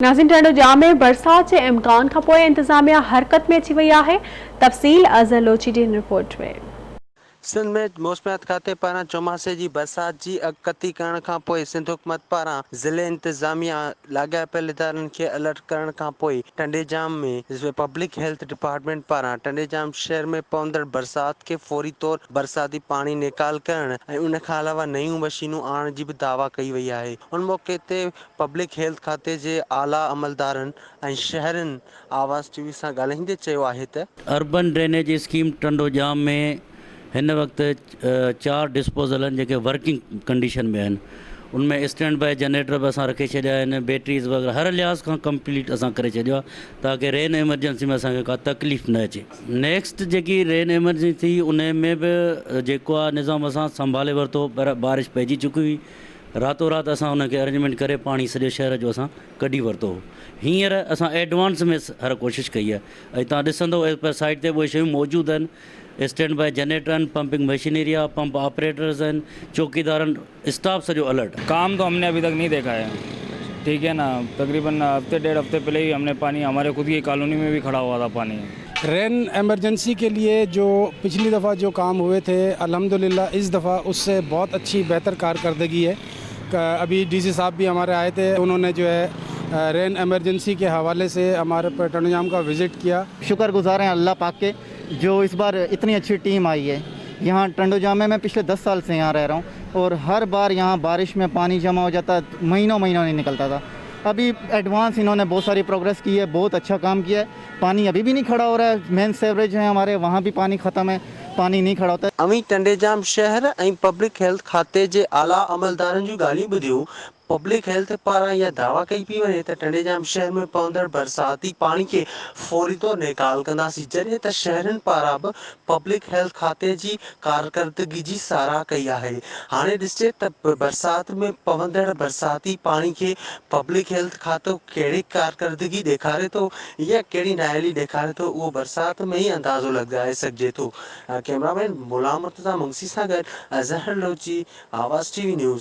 नाज़रीन, टंडो जाम में बरसात के इम्कान खां पोइ इंतजामिया हरकत में अची वई आहे। तफ़सील अज़हर लोची जी रिपोर्ट में। सिंध में मौसमियात खाते पारां चौमासे जी बरसात जी अॻकथी करण खां पोइ सिंध हुकूमत पारां ज़िले इंतज़ामिया लाॻापियल इदारनि खे अलर्ट करण खां पोइ टंडेजाम में पब्लिक हेल्थ डिपार्टमेंट पारां टंडेजाम शहर में पवंदड़ बरसात खे फौरी तौर बरसाती पाणी निकाल करण ऐं उन खां अलावा नयूं मशीनूं आणण जी बि दावा कई वई आहे। उन मौक़े ते पब्लिक हेल्थ खाते जे आला अमलदारनि ऐं शहरनि आवाज़ टीवी सां ॻाल्हाईंदे चयो आहे त अर्बन ड्रेनेज स्कीम टंडोजाम में हिन वक़्तु 4 डिस्पोज़ल आहिनि जेके वर्किंग कंडीशन में आहिनि। उनमें स्टैंड बाय जनरेटर बि असां रखे छॾिया आहिनि, बैटरीज़ वग़ैरह हर लिहाज़ खां कंप्लीट असां करे छॾियो आहे ताकी रेन एमरजेंसी में असांखे का तकलीफ़ न अचे। नेक्स्ट जेकी रेन एमरजेंसी थी उन में बि जेको आहे निज़ाम असां संभाले वरितो, पर बारिश पइजी चुकी हुई। रातो राति असां उनखे अरेंजमेंट करे पाणी सॼे शहर जो असां कढी वरितो हो। हींअर असां एडवांस में हर कोशिशि कई आहे ऐं तव्हां ॾिसंदो पर साइड ते उहे शयूं मौजूदु आहिनि। स्टैंड बाय जनरेटर आहिनि, पंपिंग मशीनरी आहे, पंप ऑपरेटर्स आहिनि, चौकीदार आहिनि, स्टाफ सॼो अलर्ट। काम तो हमने अभी तक नहीं देखा है, ठीक है ना। तकरीबन हफ्ते 1.5 हफ्ते पहले ही हमने पानी हमारे खुद की कॉलोनी में भी खड़ा हुआ था पानी। रेन एमरजेंसी के लिए जो पिछली दफ़ा जो काम हुए थे अल्हम्दुलिल्लाह इस दफ़ा उससे बहुत अच्छी बेहतर कारकर्दगी है। अभी डीसी साहब भी हमारे आए थे, उन्होंने जो है रेन एमरजेंसी के हवाले से हमारे टंडोजाम का विज़िट किया। शुक्रगुजार हैं अल्लाह पाक के जो इस बार इतनी अच्छी टीम आई है। यहाँ टंडोजाम में मैं पिछले 10 साल से यहाँ रह रहा हूँ और हर बार यहाँ बारिश में पानी जमा हो जाता, महीनों महीनों नहीं निकलता था। अभी एडवांस इन्होंने बहुत सारी प्रोग्रेस की है, बहुत अच्छा काम किया है। पानी अभी भी नहीं खड़ा हो रहा है, मेन सेवरेज है हमारे वहाँ भी पानी ख़त्म है, पानी नहीं खड़ा होता है। अमी टंडेजाम शहर ऐं पब्लिक हेल्थ खाते जे आला अमलदारनि जूं ॻाल्हियूं ॿुधियूं। पब्लिक हेल्थ पारां इहा दावा कई पई वञे त टंडेजाम शहर में पवंदड़ बरसाती पाणी खे फौरी तौर निकाल कंदासीं, जॾहिं त शहरनि पारां बि पब्लिक हेल्थ खाते जी कारकर्दगी जी साराह कई आहे। हाणे ॾिसे त बरसात में पवंदड़ बरसाती पाणी खे पब्लिक हेल्थ खातो कहिड़ी कारकर्दगी ॾेखारे थो या कहिड़ी नाअहली ॾेखारे थो, उहो बरसात में ई अंदाज़ो लॻाए सघिजे थो। कैमरामैन गुलाम मुर्तज़ा मुंशी सां गॾु अज़हर लोची, आवाज़ टीवी न्यूज़।